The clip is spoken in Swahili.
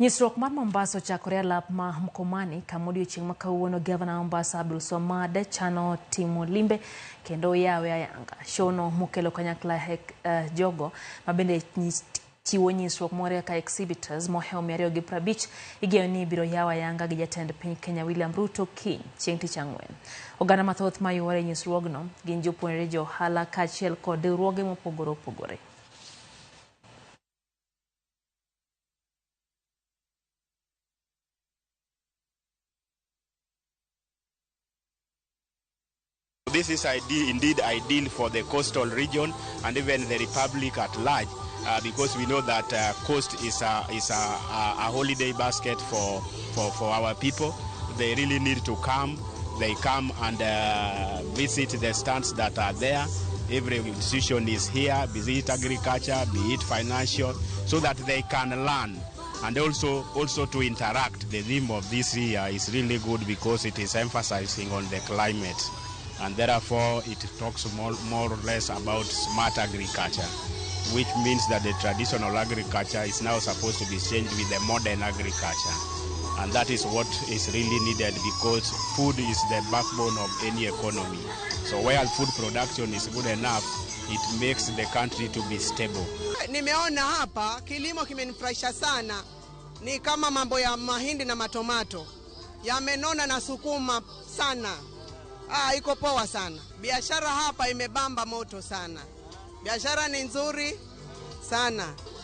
Nyisruok mar Mombasa ochakore lap ma mkomani kamodi chieng' makawuono Governor Mombasa Abdulswamad chano timo limbe kendo yawe ayanga. Shono mukelo kanyakla jogo mabende chiwo nyisruok moro ka exhibitors mohewo 250 igeno ni biro yawa ayanga gi jatend piny Kenya William Ruto kiny chieng' tich ang'wen. Oganda mathoth mayuore nyisruogno gin jopuonjre johala kaachiel kod riwruoge mopogore opogore. This is indeed ideal for the coastal region and even the republic at large, because we know that coast is a holiday basket for our people. They really need to come. They come and visit the stands that are there. Every institution is here, be it agriculture, be it financial, so that they can learn and also to interact. The theme of this year is really good because it is emphasizing on the climate. And therefore it talks more or less about smart agriculture, which means that the traditional agriculture is now supposed to be changed with the modern agriculture. And that is what is really needed, because food is the backbone of any economy. So while food production is good enough, it makes the country to be stable. Nimeona hapa kilimo kimenifurahisha sana, ni kama mambo ya mahindi na matomato yamenona na sukuma sana. Iko poa sana. Biashara hapa imebamba moto sana. Biashara ni nzuri sana.